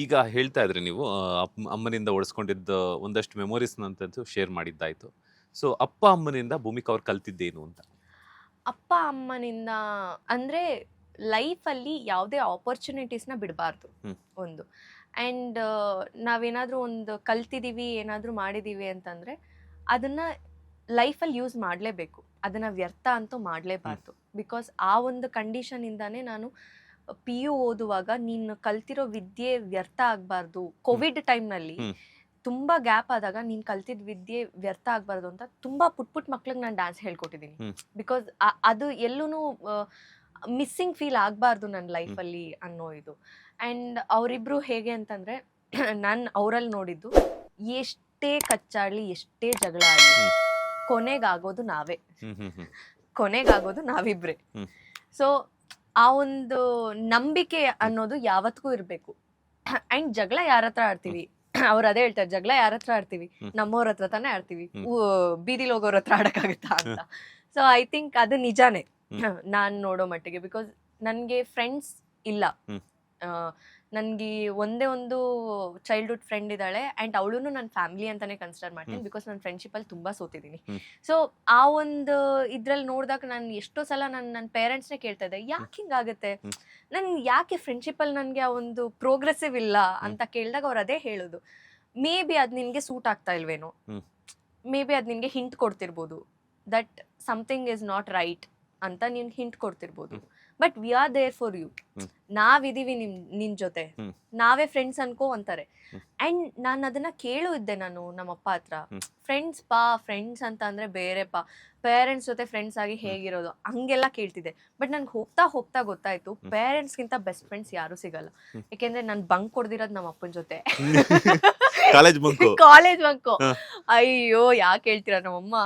ಈಗ ಹೇಳ್ತಾ ಇದ್ರಿ ನೀವು ಅಮ್ಮನಿಂದ ಉಳಿಸ್ಕೊಂಡಿದ್ದ ಒಂದಷ್ಟು ಮೆಮೊರೀಸ್ನಂತೂ ಶೇರ್ ಮಾಡಿದ್ದಾಯ್ತು. ಸೊ ಅಪ್ಪ ಅಮ್ಮನಿಂದ ಭೂಮಿಕಾ ಅವ್ರು ಕಲ್ತಿದ್ದೇನು ಅಂತ? ಅಪ್ಪ ಅಮ್ಮನಿಂದ ಅಂದ್ರೆ ಲೈಫಲ್ಲಿ ಯಾವುದೇ ಆಪರ್ಚುನಿಟೀಸ್ನ ಬಿಡಬಾರ್ದು ಹ್ಮ್. ಒಂದು. ಆ್ಯಂಡ್ ನಾವೇನಾದರೂ ಒಂದು ಕಲ್ತಿದ್ದೀವಿ ಏನಾದರೂ ಮಾಡಿದ್ದೀವಿ ಅಂತಂದರೆ ಅದನ್ನು ಲೈಫಲ್ಲಿ ಯೂಸ್ ಮಾಡಲೇಬೇಕು, ಅದನ್ನು ವ್ಯರ್ಥ ಅಂತೂ ಮಾಡಲೇಬಾರ್ದು. ಬಿಕಾಸ್ ಆ ಒಂದು ಕಂಡೀಷನಿಂದಾನೇ ನಾನು ಪಿ ಯು ಓದುವಾಗ ನೀನು ಕಲ್ತಿರೋ ವಿದ್ಯೆ ವ್ಯರ್ಥ ಆಗಬಾರ್ದು. ಕೋವಿಡ್ ಟೈಮ್ನಲ್ಲಿ ಹ್ಮ್. ತುಂಬ ಗ್ಯಾಪ್ ಆದಾಗ ನೀನು ಕಲ್ತಿದ್ದ ವಿದ್ಯೆ ವ್ಯರ್ಥ ಆಗಬಾರ್ದು ಅಂತ ತುಂಬ ಪುಟ್ ಮಕ್ಳಿಗೆ ನಾನು ಡ್ಯಾನ್ಸ್ ಹೇಳ್ಕೊಟ್ಟಿದ್ದೀನಿ. ಹ್ಮ್. ಬಿಕಾಸ್ ಅದು ಎಲ್ಲೂ ಮಿಸ್ಸಿಂಗ್ ಫೀಲ್ ಆಗಬಾರ್ದು ನನ್ನ ಲೈಫಲ್ಲಿ ಅನ್ನೋ ಇದು. ಆ್ಯಂಡ್ ಅವರಿಬ್ಬರು ಹೇಗೆ ಅಂತಂದರೆ ನಾನು ಅವರಲ್ಲಿ ನೋಡಿದ್ದು, ಎಷ್ಟೇ ಕಚ್ಚಾಡಲಿ ಎಷ್ಟೇ ಜಗಳ ಆಗಲಿ ಹ್ಮ್. ಕೊನೆಗಾಗೋದು ನಾವೇ, ಹ್ಮ್. ಹ್ಮ್. ಹ್ಮ್. ಕೊನೆಗಾಗೋದು ನಾವಿಬ್ರೆ. ಹ್ಮ್. ಸೊ ಆ ಒಂದು ನಂಬಿಕೆ ಅನ್ನೋದು ಯಾವತ್ತಿಗೂ ಇರಬೇಕು. ಆ್ಯಂಡ್ ಜಗಳ ಯಾರ ಹತ್ರ ಆಡ್ತೀವಿ, ಅವ್ರು ಅದೇ ಹೇಳ್ತಾರೆ, ಜಗಳ ಯಾರ ಹತ್ರ ಆಡ್ತೀವಿ, ನಮ್ಮವ್ರ ಹತ್ರ ತಾನೇ ಆಡ್ತೀವಿ, ಬೀದಿಲಿ ಹೋಗೋರ ಹತ್ರ ಆಡಕ್ಕಾಗತ್ತಾ ಅಂತ. ಸೊ ಐ ಥಿಂಕ್ ಅದು ನಿಜಾನೇ ನಾನು ನೋಡೋ ಮಟ್ಟಿಗೆ. ಬಿಕಾಸ್ ನನಗೆ ಫ್ರೆಂಡ್ಸ್ ಇಲ್ಲ. ನನಗೆ ಒಂದೇ ಒಂದು ಚೈಲ್ಡ್ಹುಡ್ ಫ್ರೆಂಡ್ ಇದ್ದಾಳೆ, ಆ್ಯಂಡ್ ಅವಳು ನನ್ನ ಫ್ಯಾಮಿಲಿ ಅಂತಾನೆ ಕನ್ಸಿಡರ್ ಮಾಡ್ತೀನಿ. ಬಿಕಾಸ್ ನಾನು ಫ್ರೆಂಡ್ಶಿಪ್ಪಲ್ಲಿ ತುಂಬ ಸೋತಿದ್ದೀನಿ. ಸೊ ಆ ಒಂದು ಇದ್ರಲ್ಲಿ ನೋಡಿದಾಗ ನಾನು ಎಷ್ಟೋ ಸಲ ನನ್ನ ಪೇರೆಂಟ್ಸ್ನೇ ಕೇಳ್ತಾ ಇದ್ದೆ, ಯಾಕೆ ಹಿಂಗಾಗುತ್ತೆ, ನನ್ಗೆ ಯಾಕೆ ಫ್ರೆಂಡ್ಶಿಪ್ಪಲ್ಲಿ ನನಗೆ ಆ ಒಂದು ಪ್ರೋಗ್ರೆಸಿವ್ ಇಲ್ಲ ಅಂತ ಕೇಳಿದಾಗ ಅವ್ರು ಅದೇ ಹೇಳೋದು, ಮೇ ಬಿ ಅದು ನಿನಗೆ ಸೂಟ್ ಆಗ್ತಾ ಇಲ್ವೇನೋ, ಮೇ ಬಿ ಅದು ನಿನಗೆ ಹಿಂಟ್ ಕೊಡ್ತಿರ್ಬೋದು, that something is not right ಅಂತ ನಿನ್ಗೆ ಹಿಂಟ್ ಕೊಡ್ತಿರ್ಬೋದು. But we are there for you, ನಾವಿದೀವಿ ನಿನ್ ಜೊತೆ, ನಾವೇ ಫ್ರೆಂಡ್ಸ್ ಅನ್ಕೋ ಅಂತಾರೆ. ಅಂಡ್ ನಾನು ಅದನ್ನ ಕೇಳು ಇದ್ದೆ ನಾನು ನಮ್ಮಪ್ಪ ಹತ್ರ, ಫ್ರೆಂಡ್ಸ್ ಅಂತ ಅಂದ್ರೆ ಬೇರೆ ಪೇರೆಂಟ್ಸ್ ಜೊತೆ ಫ್ರೆಂಡ್ಸ್ ಆಗಿ ಹೇಗಿರೋದು ಹಂಗೆಲ್ಲ ಕೇಳ್ತಿದ್ದೆ. ಬಟ್ ನನ್ಗೆ ಹೋಗ್ತಾ ಹೋಗ್ತಾ ಗೊತ್ತಾಯ್ತು, ಪೇರೆಂಟ್ಸ್ಗಿಂತ ಬೆಸ್ಟ್ ಫ್ರೆಂಡ್ಸ್ ಯಾರು ಸಿಗಲ್ಲ. ಯಾಕೆಂದ್ರೆ ನಾನು ಬಂಕ್ ಕೊಡ್ದಿರೋದು ನಮ್ಮ ಅಪ್ಪನ ಜೊತೆ, ಕಾಲೇಜ್ ಬಂಕು. ಅಯ್ಯೋ ಯಾಕೆ ಹೇಳ್ತೀರಾ, ನಮ್ಮಮ್ಮ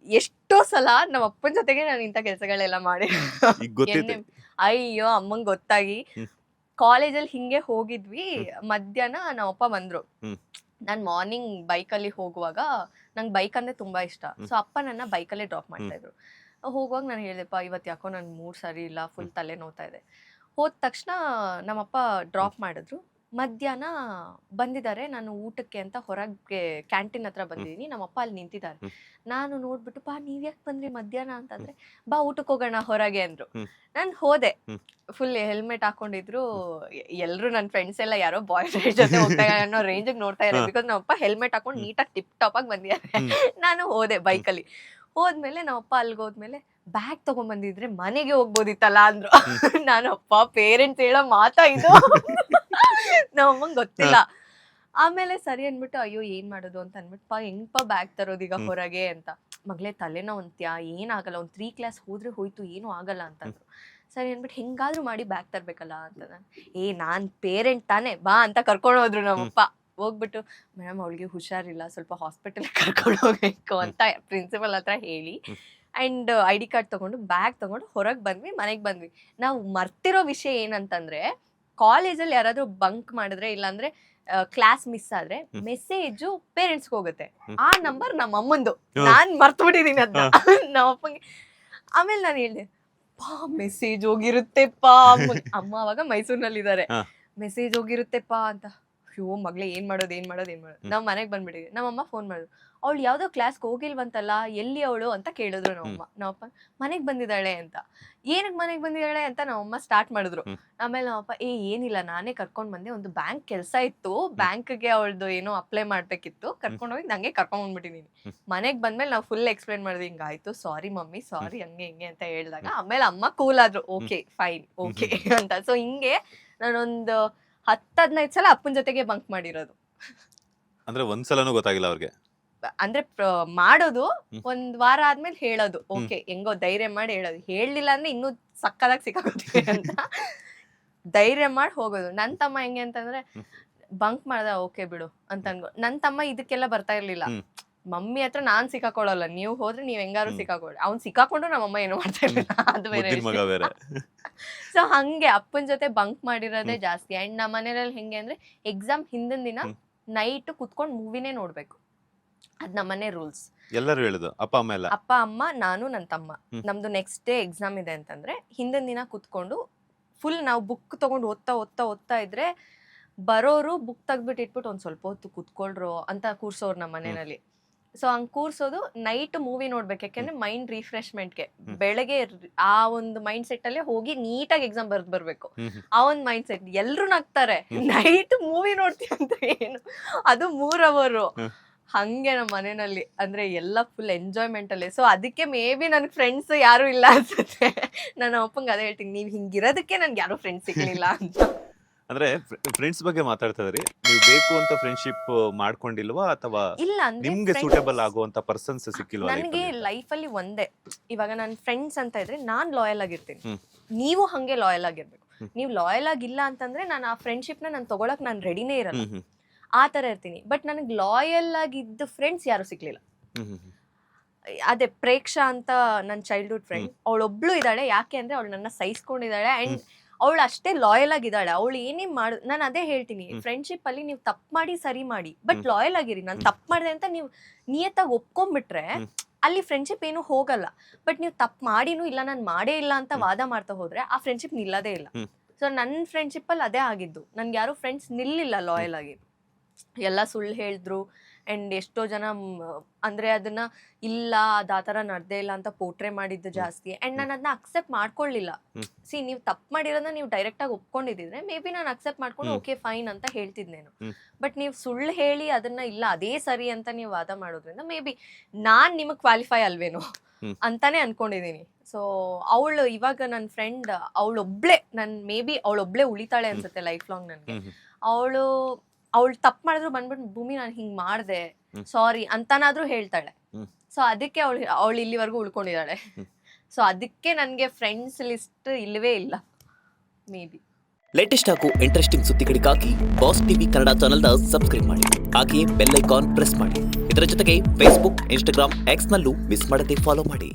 ಎಷ್ಟೋ ಸಲ ನಮ್ಮ ಅಪ್ಪನ ಜೊತೆಗೆ ನಾನು ಇಂಥ ಕೆಲಸಗಳೆಲ್ಲ ಮಾಡಿ, ಅಯ್ಯೋ ಅಮ್ಮಂಗ್ ಗೊತ್ತಾಗಿ ಕಾಲೇಜಲ್ಲಿ ಹಿಂಗೆ ಹೋಗಿದ್ವಿ. ಮಧ್ಯಾಹ್ನ ನಮ್ಮಪ್ಪ ಬಂದ್ರು. ನಾನು ಮಾರ್ನಿಂಗ್ ಬೈಕಲ್ಲಿ ಹೋಗುವಾಗ, ನಂಗೆ ಬೈಕ್ ಅಂದ್ರೆ ತುಂಬಾ ಇಷ್ಟ. ಸೊ ಅಪ್ಪ ನನ್ನ ಬೈಕಲ್ಲೇ ಡ್ರಾಪ್ ಮಾಡ್ತಾ ಇದ್ರು. ಹೋಗುವಾಗ ನಾನು ಹೇಳಿದೆಪ್ಪ, ಇವತ್ತು ಯಾಕೋ ನನ್ ಮೂಡ್ ಸರಿ ಇಲ್ಲ, ಫುಲ್ ತಲೆ ನೋವ್ತಾ ಇದೆ. ಹೋದ ತಕ್ಷಣ ನಮ್ಮಪ್ಪ ಡ್ರಾಪ್ ಮಾಡಿದ್ರು. ಮಧ್ಯಾಹ್ನ ಬಂದಿದ್ದಾರೆ, ನಾನು ಊಟಕ್ಕೆ ಅಂತ ಹೊರಗೆ ಕ್ಯಾಂಟೀನ್ ಹತ್ರ ಬಂದಿದ್ದೀನಿ. ನಮ್ಮಪ್ಪ ಅಲ್ಲಿ ನಿಂತಿದ್ದಾರೆ. ನಾನು ನೋಡ್ಬಿಟ್ಟು, ಬಾ ನೀವ್ ಯಾಕೆ ಬಂದ್ರಿ ಮಧ್ಯಾಹ್ನ ಅಂತಂದ್ರೆ, ಬಾ ಊಟಕ್ಕೆ ಹೋಗೋಣ ಹೊರಗೆ ಅಂದ್ರು. ನಾನು ಹೋದೆ, ಫುಲ್ ಹೆಲ್ಮೆಟ್ ಹಾಕೊಂಡಿದ್ರು. ಎಲ್ರು ನನ್ನ ಫ್ರೆಂಡ್ಸ್ ಎಲ್ಲ ಯಾರೋ ಬಾಯ್ ಫ್ರೆಂಡ್ ಜೊತೆ ಹೋಗ್ತಾ ಅನ್ನೋ ರೇಂಜಿಗೆ ನೋಡ್ತಾ ಇದ್ದಾರೆ. ಬಿಕಾಸ್ ನಮ್ಮಪ್ಪ ಹೆಲ್ಮೆಟ್ ಹಾಕೊಂಡು ನೀಟಾಗಿ ಟಿಪ್ ಟಾಪ್ ಆಗಿ ಬಂದಿದ್ದಾರೆ. ನಾನು ಹೋದೆ ಬೈಕಲ್ಲಿ. ಹೋದ್ಮೇಲೆ ನಮ್ಮಪ್ಪ ಅಲ್ಲಿಗೆ ಹೋದ್ಮೇಲೆ, ಬ್ಯಾಗ್ ತಗೊಂಡ್ಬಂದಿದ್ರೆ ಮನೆಗೆ ಹೋಗ್ಬೋದಿತ್ತಲ್ಲ ಅಂದ್ರು. ನಾನು, ಅಪ್ಪ ಪೇರೆಂಟ್ಸ್ ಹೇಳೋ ಮಾತಾ ಇದು, ನಮ್ಮಮ್ಮಂಗ್ ಗೊತ್ತಿಲ್ಲ. ಆಮೇಲೆ ಸರಿ ಅನ್ಬಿಟ್ಟು, ಅಯ್ಯೋ ಏನ್ ಮಾಡೋದು ಅಂತ ಅನ್ಬಿಟ್ಟು, ಹೆಂಗಪ್ಪ ಬ್ಯಾಗ್ ತರೋದೀಗ ಹೊರಗೆ ಅಂತ. ಮಗಳೇ ತಲೆನೋವು ಅಂತ್ಯಾ, ಏನಾಗಲ್ಲ, ಒಂದು 3 ಕ್ಲಾಸ್ ಹೋದ್ರೆ ಹೋಯ್ತು, ಏನೂ ಆಗಲ್ಲ ಅಂತಂದ್ರು. ಸರಿ ಅನ್ಬಿಟ್ಟು ಹೆಂಗಾದ್ರೂ ಮಾಡಿ ಬ್ಯಾಗ್ ತರ್ಬೇಕಲ್ಲ ಅಂತ ನಾನ್ ಪೇರೆಂಟ್ ತಾನೇ, ಬಾ ಅಂತ ಕರ್ಕೊಂಡು ಹೋದ್ರು ನಮ್ಮಪ್ಪ. ಹೋಗ್ಬಿಟ್ಟು, ಮೇಡಮ್ ಅವಳಿಗೆ ಹುಷಾರಿಲ್ಲ, ಸ್ವಲ್ಪ ಹಾಸ್ಪಿಟಲ್ ಕರ್ಕೊಂಡು ಹೋಗ್ಬೇಕು ಅಂತ ಪ್ರಿನ್ಸಿಪಲ್ ಹತ್ರ ಹೇಳಿ, ಅಂಡ್ ID ಕಾರ್ಡ್ ತಗೊಂಡು ಬ್ಯಾಗ್ ತಗೊಂಡು ಹೊರಗೆ ಬಂದ್ವಿ, ಮನೆಗೆ ಬಂದ್ವಿ. ನಾವು ಮರ್ತಿರೋ ವಿಷಯ ಏನಂತಂದ್ರೆ, ಕಾಲೇಜಲ್ಲಿ ಯಾರಾದ್ರೂ ಬಂಕ್ ಮಾಡಿದ್ರೆ, ಇಲ್ಲಾಂದ್ರೆ ಕ್ಲಾಸ್ ಮಿಸ್ ಆದ್ರೆ ಮೆಸೇಜು ಪೇರೆಂಟ್ಸ್ಗೆ ಹೋಗುತ್ತೆ. ಆ ನಂಬರ್ ನಮ್ಮ ಅಮ್ಮಂದು, ನಾನ್ ಮರ್ತ್ಬಿಟ್ಟಿದೀನಿ ಅದನ್ನ ನಮ್ಮಪ್ಪಂಗೆ. ಆಮೇಲೆ ನಾನು ಹೇಳಿದೆ, ಮೆಸೇಜ್ ಹೋಗಿರುತ್ತೆಪ್ಪಾ. ಅಮ್ಮ ಅವಾಗ ಮೈಸೂರಿನಲ್ಲಿದ್ದಾರೆ. ಮೆಸೇಜ್ ಹೋಗಿರುತ್ತೆಪ್ಪಾ ಅಂತ. ಅಯ್ಯೋ ಮಗಳೇ ಏನ್ ಮಾಡೋದು ನಾವ್ ಮನೆಗೆ ಬಂದ್ಬಿಟ್ಟಿದ್ವಿ. ನಮ್ಮಮ್ಮ ಫೋನ್ ಮಾಡಿದ್ರು, ಅವಳು ಯಾವ್ದೋ ಕ್ಲಾಸ್ಗೆ ಹೋಗಿಲ್ವಂತಲ್ಲ, ಎಲ್ಲಿ ಅವಳು ಅಂತ ಕೇಳಿದ್ರು ನಮ್ಮಪ್ಪ. ಮನೆಗೆ ಬಂದಿದ್ದಾಳೆ ಅಂತ. ಏನಕ್ಕೆ ಮನೆಗೆ ಬಂದಿದ್ದಾಳೆ ಅಂತ ನಮ್ಮಮ್ಮ ಸ್ಟಾರ್ಟ್ ಮಾಡಿದ್ರು. ಆಮೇಲೆ ನಮ್ಮಪ್ಪ, ಏನಿಲ್ಲ, ನಾನೇ ಕರ್ಕೊಂಡ್ ಬಂದೆ, ಒಂದು ಬ್ಯಾಂಕ್ ಕೆಲಸ ಇತ್ತು, ಬ್ಯಾಂಕ್ಗೆ ಅವಳದು ಏನೋ ಅಪ್ಲೈ ಮಾಡ್ಬೇಕಿತ್ತು, ಕರ್ಕೊಂಡೋಗಿ ನಂಗೆ ಕರ್ಕೊಂಡ್ ಬಂದ್ಬಿಟ್ಟಿದೀನಿ. ಮನೆಗೆ ಬಂದ್ಮೇಲೆ ನಾವು ಫುಲ್ ಎಕ್ಸ್ಪ್ಲೇನ್ ಮಾಡಿದ್ವಿ, ಹಿಂಗಾಯ್ತು, ಸಾರಿ ಮಮ್ಮಿ, ಸಾರಿ, ಹಂಗೆ ಹಿಂಗೆ ಅಂತ ಹೇಳಿದಾಗ ಆಮೇಲೆ ಅಮ್ಮ ಕೂಲ್ ಆದ್ರು, ಓಕೆ ಫೈನ್ ಓಕೆ ಅಂತ. ಸೊ ಹಿಂಗೆ ನಾನೊಂದು 10-15 ಸಲ ಅಪ್ಪನ ಜೊತೆಗೆ ಬಂಕ್ ಮಾಡಿರೋದು. ಅಂದ್ರೆ ಒಂದ್ಸಲನೂ ಗೊತ್ತಾಗಿಲ್ಲ ಅವ್ರಿಗೆ? ಅಂದ್ರೆ ಮಾಡೋದು, ಒಂದ್ ವಾರ ಆದ್ಮೇಲೆ ಹೇಳೋದು, ಓಕೆ ಹೆಂಗೋ ಧೈರ್ಯ ಮಾಡಿ ಹೇಳೋದು. ಹೇಳಲಿಲ್ಲ ಅಂದ್ರೆ ಇನ್ನೂ ಸಕ್ಕದಾಗಿ ಸಿಕ್ಕಾಕೋತೀವಿ ಅಂತ ಧೈರ್ಯ ಮಾಡಿ ಹೋಗೋದು. ನನ್ ತಮ್ಮ ಹೆಂಗೆ ಅಂತಂದ್ರೆ, ಬಂಕ್ ಮಾಡ್ದ ಓಕೆ ಬಿಡು ಅಂತ ಅನ್ಕೋ. ನನ್ ತಮ್ಮ ಇದಕ್ಕೆಲ್ಲ ಬರ್ತಾ ಇರ್ಲಿಲ್ಲ. ಮಮ್ಮಿ ಹತ್ರ ನಾನ್ ಸಿಕ್ಕಾಕೊಳ್ಳಲ್ಲ, ನೀವು ಹೋದ್ರೆ ನೀವ್ ಹೆಂಗಾರು ಸಿಕ್ಕಾಕೊಳ್ಳಿ. ಅವ್ನ್ ಸಿಕ್ಕಾಕೊಂಡ್ರು ನಮ್ಮಮ್ಮ ಏನು ಮಾಡ್ತಾ ಇರ್ಲಿಲ್ಲ, ಅದು ಬೇರೆ. ಸೊ ಹಂಗೆ ಅಪ್ಪನ ಜೊತೆ ಬಂಕ್ ಮಾಡಿರೋದೇ ಜಾಸ್ತಿ. ಅಂಡ್ ನಮ್ಮ ಮನೇಲಿ ಹೆಂಗೆ ಅಂದ್ರೆ, ಎಕ್ಸಾಮ್ ಹಿಂದಿನ ದಿನ ನೈಟ್ ಕುತ್ಕೊಂಡು ಮೂವಿನೇ ನೋಡ್ಬೇಕು, ಅದ್ ನಮ್ಮನೆ ರೂಲ್ಸ್. ಎಲ್ಲರೂ ಹೇಳುದು, ಅಪ್ಪ ಅಮ್ಮ, ನಾನು, ನನ್ನ ತಮ್ಮ. ನಮ್ದು ನೆಕ್ಸ್ಟ್ ಡೇ ಎಕ್ಸಾಮ್ ಇದೆ ಅಂತಂದ್ರೆ ಹಿಂದಿನ ದಿನ ಕುತ್ಕೊಂಡು ಫುಲ್ ನಾವು ಬುಕ್ ತಗೊಂಡು ಓದ್ತಾ ಇದ್ರೆ ಬರೋರು ಬುಕ್ ತೆಗ್ದ್ಬಿಟ್ಟು ಇಟ್ಬಿಟ್ಟು ಒಂದ್ ಸ್ವಲ್ಪ ಹೊತ್ತು ಕುತ್ಕೊಳ್ರು ಅಂತ ಕೂರ್ಸೋರು ನಮ್ಮ ಮನೆಯಲ್ಲಿ. ಸೊ ಹಂಗ್ ಕೂರ್ಸೋದು, ನೈಟ್ ಮೂವಿ ನೋಡ್ಬೇಕು, ಯಾಕೆಂದ್ರೆ ಮೈಂಡ್ ರಿಫ್ರೆಶ್ಮೆಂಟ್ಗೆ. ಬೆಳಗ್ಗೆ ಆ ಒಂದು ಮೈಂಡ್ ಸೆಟ್ ಅಲ್ಲೇ ಹೋಗಿ ನೀಟಾಗಿ ಎಕ್ಸಾಮ್ ಬರ್ದ್ ಬರ್ಬೇಕು, ಆ ಒಂದ್ ಮೈಂಡ್ ಸೆಟ್. ಎಲ್ರು ನಗ್ತಾರೆ, ನೈಟ್ ಮೂವಿ ನೋಡ್ತೀವಿ ಅಂತ ಏನು, ಅದು 3 ಅವರ್. ಹಂಗೆ ನಮ್ಮ ಮನೆಯಲ್ಲಿ ಅಂದ್ರೆ ಎಲ್ಲ ಫುಲ್ ಎಂಜಾಯ್ಮೆಂಟ್ ಅಲ್ಲಿ. ಸೊ ಅದಕ್ಕೆ ಮೇ ಬಿ ನನ್ ಫ್ರೆಂಡ್ಸ್ ಯಾರು ಇಲ್ಲ ಅನ್ಸುತ್ತೆ. ನಾನು ಅಪ್ಪಂಗೆ ಅದೇ ಹೇಳ್ತೀನಿ, ನೀವ್ ಹಿಂಗಿರೋದಕ್ಕೆ ನನ್ಗೆ ಯಾರು ಫ್ರೆಂಡ್ಸ್ ಸಿಗ್ಲಿಲ್ಲ ಅಂತ. ಅಂದ್ರೆ ಫ್ರೆಂಡ್ಸ್ ಬಗ್ಗೆ ಮಾತಾಡ್ತಾ ಇದ್ರಿ, ನೀವು ಬೇಕು ಅಂತ ಫ್ರೆಂಡ್ಶಿಪ್ ಮಾಡ್ಕೊಂಡಿಲ್ವಾ ಅಥವಾ ಇಲ್ಲ ಅಂದ್ರೆ ನಿಮ್ಗೆ ಸೂಟೇಬಲ್ ಆಗುವಂತ ಪರ್ಸನ್ಸ್ ಸಿಕ್ಕಿಲ್ವಾ? ನನಗೆ ಲೈಫ್ ಅಲ್ಲಿ ಒಂದೇ, ಇವಾಗ ನನ್ನ ಫ್ರೆಂಡ್ಸ್ ಅಂತ ಇದ್ರೆ ನಾನ್ ಲಾಯಲ್ ಆಗಿರ್ತೀನಿ, ಹ್ಮ್. ನೀವು ಹಂಗೆ ಲಾಯಲ್ ಆಗಿರ್ಬೇಕು. ನೀವು ಲಾಯಲ್ ಆಗಿಲ್ಲ ಅಂತಂದ್ರೆ ನಾನು ಆ ಫ್ರೆಂಡ್ಶಿಪ್ ನ ನಾನು ತಗೊಳಕ್ ನಾನು ರೆಡಿನೇ ಇರಲ್ಲ, ಆ ತರ ಇರ್ತೀನಿ. ಬಟ್ ನನಗೆ ಲಾಯಲ್ ಆಗಿದ್ದ ಫ್ರೆಂಡ್ಸ್ ಯಾರು ಸಿಗ್ಲಿಲ್ಲ. ಅದೇ ಪ್ರೇಕ್ಷಾ ಅಂತ ನನ್ನ ಚೈಲ್ಡ್ಹುಡ್ ಫ್ರೆಂಡ್, ಅವಳೊಬ್ಳು ಇದ್ದಾಳೆ. ಯಾಕೆ ಅಂದ್ರೆ ಅವಳು ನನ್ನ ಸಹಿಸ್ಕೊಂಡಿದ್ದಾಳೆ ಅಂಡ್ ಅವಳು ಅಷ್ಟೇ ಲಾಯಲ್ ಆಗಿದ್ದಾಳೆ. ಅವಳು ಏನೇ ಮಾಡು, ನಾನು ಅದೇ ಹೇಳ್ತೀನಿ, ಫ್ರೆಂಡ್ಶಿಪ್ ಅಲ್ಲಿ ನೀವು ತಪ್ಪು ಮಾಡಿ ಸರಿ ಮಾಡಿ, ಬಟ್ ಲಾಯಲ್ ಆಗಿರಿ. ನಾನು ತಪ್ಪು ಮಾಡಿದೆ ಅಂತ ನೀವು ನಿಯತ್ತಾಗಿ ಒಪ್ಕೊಂಡ್ಬಿಟ್ರೆ ಅಲ್ಲಿ ಫ್ರೆಂಡ್ಶಿಪ್ ಏನು ಹೋಗಲ್ಲ. ಬಟ್ ನೀವು ತಪ್ಪು ಮಾಡಿನೂ ಇಲ್ಲ, ನಾನು ಮಾಡೇ ಇಲ್ಲ ಅಂತ ವಾದ ಮಾಡ್ತಾ ಹೋದ್ರೆ ಆ ಫ್ರೆಂಡ್ಶಿಪ್ ನಿಲ್ಲದೇ ಇಲ್ಲ. ಸೊ ನನ್ನ ಫ್ರೆಂಡ್ಶಿಪ್ ಅಲ್ಲಿ ಅದೇ ಆಗಿದ್ದು, ನನ್ಗೆ ಯಾರು ಫ್ರೆಂಡ್ಸ್ ನಿಲ್ಲಿಲ್ಲ ಲಾಯಲ್ ಆಗಿ. ಎಲ್ಲ ಸುಳ್ಳು ಹೇಳಿದ್ರು ಅಂಡ್ ಎಷ್ಟೋ ಜನ ಅಂದ್ರೆ ಅದನ್ನ ಇಲ್ಲ ಅದು ಆ ಥರ ನಡ್ದೇ ಇಲ್ಲ ಅಂತ ಪೋಟ್ರೆ ಮಾಡಿದ್ದು ಜಾಸ್ತಿ. ಅಂಡ್ ನಾನು ಅದನ್ನ ಅಕ್ಸೆಪ್ಟ್ ಮಾಡ್ಕೊಳ್ಳಿಲ್ಲ. ಸಿ, ನೀವು ತಪ್ಪು ಮಾಡಿರೋದನ್ನ ನೀವು ಡೈರೆಕ್ಟ್ ಆಗಿ ಒಪ್ಕೊಂಡಿದ್ರೆ ಮೇ ಬಿ ನಾನು ಅಕ್ಸೆಪ್ಟ್ ಮಾಡ್ಕೊಂಡು ಓಕೆ ಫೈನ್ ಅಂತ ಹೇಳ್ತಿದ್ನೇನು. ಬಟ್ ನೀವು ಸುಳ್ಳು ಹೇಳಿ ಅದನ್ನ ಇಲ್ಲ ಅದೇ ಸರಿ ಅಂತ ನೀವು ವಾದ ಮಾಡೋದ್ರಿಂದ ಮೇ ಬಿ ನಾನ್ ನಿಮಗ್ ಕ್ವಾಲಿಫೈ ಅಲ್ವೇನೋ ಅಂತಾನೆ ಅನ್ಕೊಂಡಿದೀನಿ. ಸೊ ಅವಳು ಇವಾಗ ನನ್ನ ಫ್ರೆಂಡ್ ಅವಳೊಬ್ಳೆ, ಮೇ ಬಿ ಅವಳೊಬ್ಳೆ ಉಳಿತಾಳೆ ಅನ್ಸುತ್ತೆ ಲೈಫ್ ಲಾಂಗ್ ನನ್ಗೆ. ಅವಳು ತಪ್ಪು ಮಾಡಿದ್ರು ಬಂದ್ಬಿಟ್ಟು ಭೂಮಿ ನಾನು ಹಿಂಗ್ ಮಾಡ್ದೆ ಸಾರಿ ಅಂತನಾದ್ರೂ ಹೇಳ್ತಾಳೆ. ಸೊ ಅದಕ್ಕೆ ಅವಳು ಇಲ್ಲಿವರೆಗೂ ಉಳ್ಕೊಂಡಿದ್ದಾಳೆ. ಸೊ ಅದಕ್ಕೆ ನನಗೆ ಫ್ರೆಂಡ್ಸ್ ಲಿಸ್ಟ್ ಇಲ್ಲವೇ ಇಲ್ಲ ಮೇ ಬಿ. ಲೇಟೆಸ್ಟ್ ಹಾಗೂ ಇಂಟ್ರೆಸ್ಟಿಂಗ್ ಸುದ್ದಿಗಳಿಗಾಗಿ ಬಾಸ್ ಟಿವಿ ಕನ್ನಡ ಚಾನೆಲ್ನ ಸಬ್ಸ್ಕ್ರೈಬ್ ಮಾಡಿ, ಹಾಗೆಯೇ ಬೆಲ್ ಐಕಾನ್ ಪ್ರೆಸ್ ಮಾಡಿ. ಇದರ ಜೊತೆಗೆ ಫೇಸ್ಬುಕ್, ಇನ್ಸ್ಟಾಗ್ರಾಮ್, ಎಕ್ಸ್ ನಲ್ಲೂ ಮಿಸ್ ಮಾಡದೆ ಫಾಲೋ ಮಾಡಿ.